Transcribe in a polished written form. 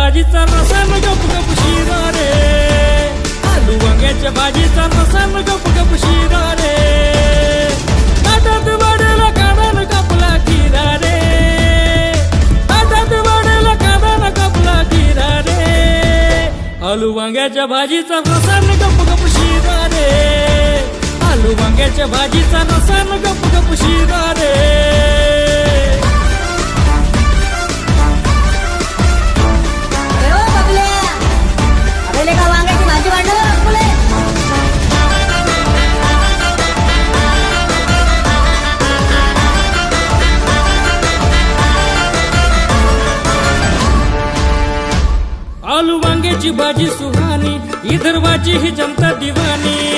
भाजीचा रसान गप गप शिरा रे, आलू वांग्याच्या भाजीचा रसान गप गप शिरा रे, ताटात वाढेला काढान कापला खिरा रे, ताटात वाढेला काढान कापला खिरा रे, आलू वांग्याच्या भाजीचा रसान गप गप शिरा रे, आलू वांग्याच्या भाजीचा रसान गप गप शिरा रे. आलू वांग्याची भाजी सुहानी, विदर्भाची ही जनता दिवानी.